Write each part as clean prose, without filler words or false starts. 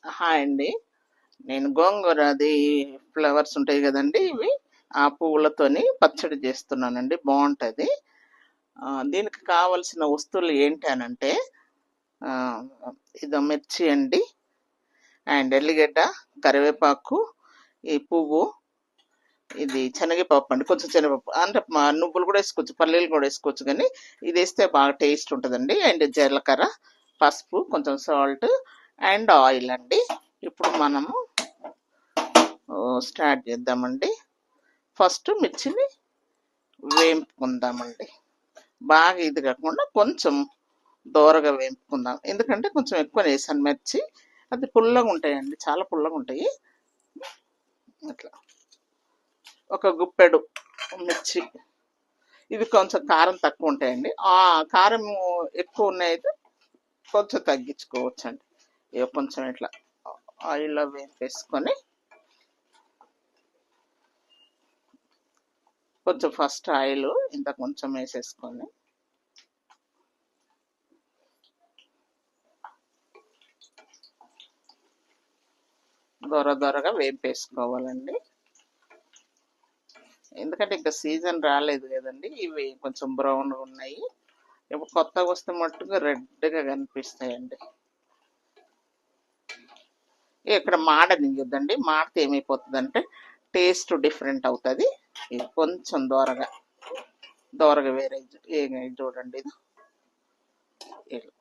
Hi అండి. నేను గోంగూర అది ఫ్లవర్స్ ఉంటాయి కదండి ఇవి ఆ పువ్వులతోని పచ్చడి చేస్తున్నానండి. బాగుంటుంది. దీనికి కావలసిన వస్తువులు ఏంటి అనంటే ఆ, ఇదో మిర్చి అండి, అండ్ ఎల్లిగడ్డ, కరివేపాకు, ఈ పువ్వు, ఇది శనగపప్పు అండి, కొంచెం శనగపప్పు అంటే నువ్వులు కూడా వేసుకోవచ్చు, పల్లీలు కూడా వేసుకోవచ్చు, కానీ ఇది వేస్తే బాగా టేస్ట్ ఉంటుందండి. అండ్ జీలకర్ర, పసుపు, కొంచెం సాల్ట్ అండ్ ఆయిల్ అండి. ఇప్పుడు మనము స్టార్ట్ చేద్దామండి. ఫస్ట్ మిర్చిని వేంపుకుందామండి. బాగా ఇది కాకుండా కొంచెం దోరగా వేంపుకుందాం, ఎందుకంటే కొంచెం ఎక్కువ వేసాను మిర్చి. అది పుల్లగా ఉంటాయండి, చాలా పుల్లగా ఉంటాయి. అట్లా ఒక గుప్పెడు మిర్చి. ఇవి కొంచెం కారం తక్కువ ఉంటాయండి. ఆ కారం ఎక్కువ ఉన్నాయితే కొంచెం తగ్గించుకోవచ్చండి. ఇక కొంచెం ఇట్లా ఆయిల్లో వేపేసుకొని కొంచెం ఫస్ట్ ఆయిల్ ఇంత కొంచెం వేసేసుకొని దొరగా వేపేసుకోవాలండి. ఎందుకంటే ఇంకా సీజన్ రాలేదు కదండి, ఇవి కొంచెం బ్రౌన్గా ఉన్నాయి. ఇప్పుడు కొత్తగా వస్తే మట్టుగా రెడ్గా కనిపిస్తాయండి. ఇక్కడ మాడనియొద్దండి, మాడితే ఏమైపోతుందంటే టేస్ట్ డిఫరెంట్ అవుతుంది. ఇది కొంచెం దోరగా వేరే చూడండి. ఇది ఇలా.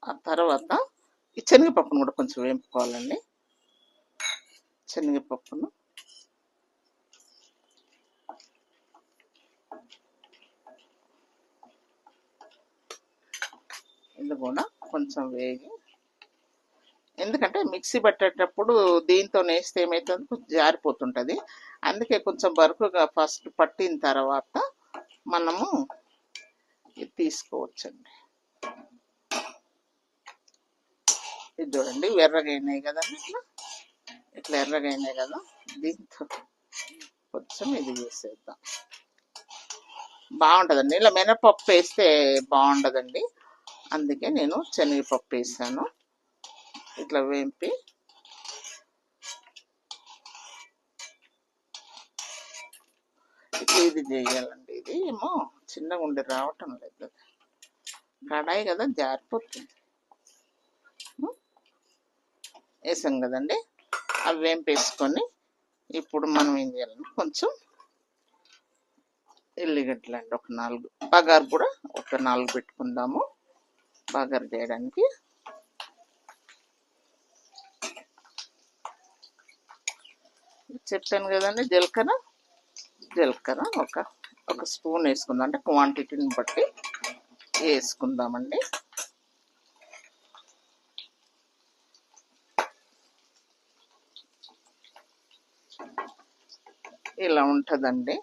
ఆ తర్వాత ఈ శనగపప్పును కూడా కొంచెం వేపుకోవాలండి. శనగపప్పును ఇది కూడా కొంచెం వేగి, ఎందుకంటే మిక్సీ పట్టేటప్పుడు దీంతో వేస్తే ఏమవుతుంది, కొంచెం జారిపోతుంటుంది. అందుకే కొంచెం బరుకుగా ఫస్ట్ పట్టిన తర్వాత మనము ఇది తీసుకోవచ్చండి. ఇది చూడండి, ఎర్రగా అయినాయి కదండి. ఇట్లా ఎర్రగా అయినాయి కదా, దీంతో కొంచెం ఇది వేసేద్దాం. బాగుంటుందండి. ఇలా మినపప్పు వేస్తే బాగుండదండి, అందుకే నేను శనగపప్పు వేసాను. ఇట్లా వేంపి ఇట్లా ఇది చేయాలండి. ఇది ఏమో చిన్నగా ఉండి రావటం లేదు, కడాయి కదా జారిపోతుంది. వేసాం కదండి, అవి వేంపేసుకొని ఇప్పుడు మనం ఏం చేయాలంటే కొంచెం ఎల్లిగడ్డలు అండి, ఒక 4. బగారు కూడా ఒక 4 పెట్టుకుందాము బగారు చేయడానికి. చెప్పాను కదండి, జీలకర్ర ఒక స్పూన్ వేసుకుందాం, అంటే క్వాంటిటీని బట్టి వేసుకుందామండి. ఇలా ఉంటుందండి.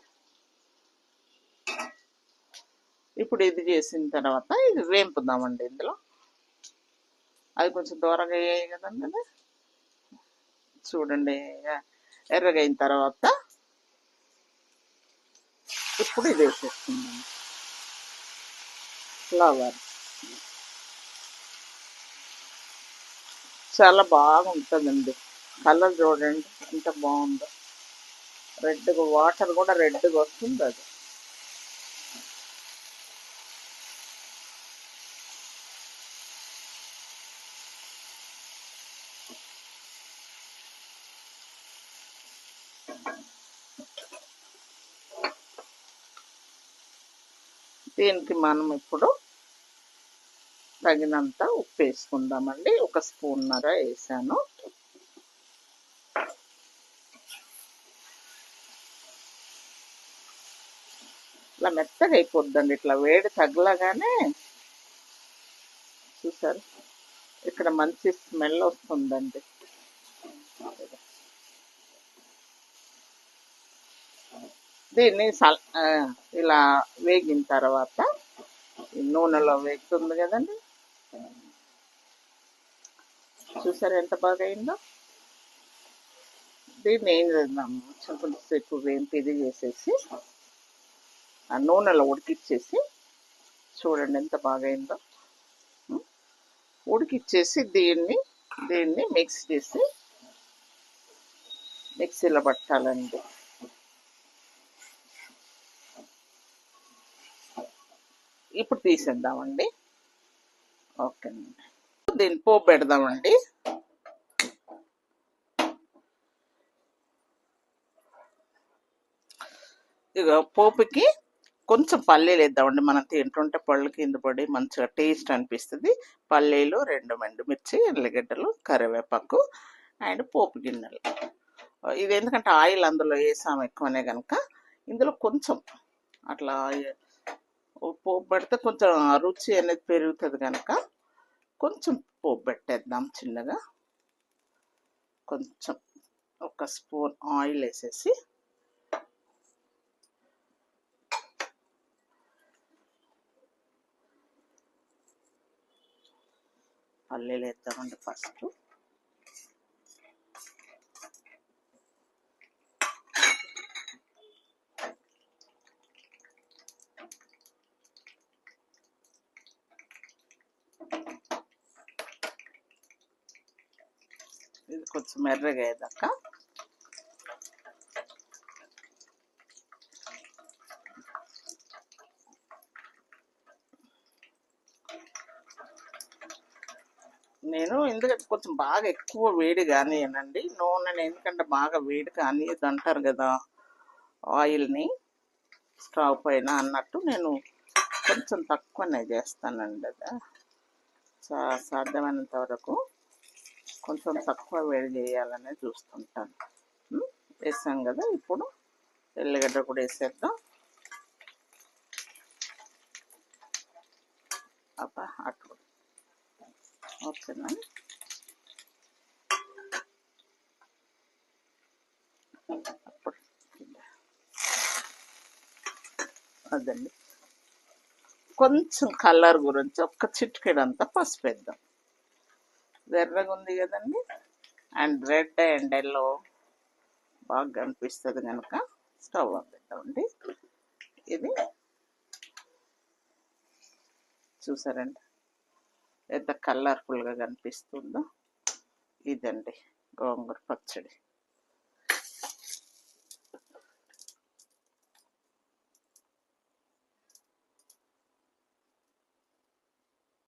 ఇప్పుడు ఇది చేసిన తర్వాత ఇది వేంపుదామండి. ఇందులో అది కొంచెం దూరగా అయ్యాయి కదండి, అది చూడండి. ఎర్రగా అయిన తర్వాత ఇప్పుడు ఇది వేసేసుకుందాం, ఫ్లవర్. చాలా బాగుంటుందండి. కలర్ చూడండి ఎంత బాగుందో, రెడ్గా, వాటర్ కూడా రెడ్గా వస్తుంది. అది దీనికి మనం ఇప్పుడు తగినంత ఉప్పు వేసుకుందామండి. ఒక స్పూన్నర వేసాను. ఇట్లా మెత్తగా అయిపోద్దండి, ఇట్లా వేడి తగలగానే. చూసారు, ఇక్కడ మంచి స్మెల్ వస్తుందండి. దీన్ని ఇలా వేగిన తర్వాత నూనెలో వేగుతుంది కదండి. చూసారు ఎంత బాగా అయిందో. దీన్ని ఏం చేద్దాం, కొంచెంసేపు వేంపి ఇది చేసేసి ఆ నూనెలో ఉడికిచ్చేసి, చూడండి ఎంత బాగా అయిందో. ఉడికిచ్చేసి దీన్ని మిక్స్ చేసి మిక్సీలో పట్టాలండి. ఇప్పుడు తీసేద్దామండి. ఓకే అండి, దీన్ని పోపు పెడదామండి. ఇక పోపుకి కొంచెం పల్లీలు వేద్దామండి. మనం తింటుంటే పళ్ళు కింద పడి మంచిగా టేస్ట్ అనిపిస్తుంది. పల్లీలు, 2 ఎండుమిర్చి, ఎల్లిగడ్డలు, కరివేపాకు అండ్ పోపు గిన్నెలు. ఇది ఎందుకంటే ఆయిల్ అందులో వేసాము ఎక్కువనే కనుక ఇందులో కొంచెం అట్లా పోపు పెడితే కొంచెం రుచి అనేది పెరుగుతుంది కనుక కొంచెం పోపు పెట్టేద్దాం చిన్నగా. కొంచెం 1 స్పూన్ ఆయిల్ వేసేసి పల్లీలు వేద్దామండి ఫస్ట్. ఇది కొంచెం ఎర్రగా అయ్యాక నేను ఎందుకంటే కొంచెం బాగా ఎక్కువ వేడి కానియనండి నూనెని, ఎందుకంటే బాగా వేడి కానియద్దు అంటారు కదా ఆయిల్ని స్టవ్ పైన అన్నట్టు, నేను కొంచెం తక్కువనే చేస్తానండి. అది సాధ్యమైనంత వరకు కొంచెం తక్కువ వేడి చేయాలనే చూస్తుంటాను. వేసాం కదా, ఇప్పుడు ఎల్లిగడ్డ కూడా వేసేద్దాం. అబ్బా అటు ఓకేనా. అప్పుడు అదండి, కొంచెం కలర్ గురించి ఒక్క చిటికెడంతా పసుపు వేద్దాం. ఎర్రగా ఉంది కదండి, అండ్ రెడ్ అండ్ ఎల్లో బాగా కనిపిస్తుంది కనుక స్టవ్ ఆపేద్దామండి. ఇది చూసారండి ఎంత కలర్ఫుల్గా కనిపిస్తుందో. ఇదండి గోంగూర పచ్చడి.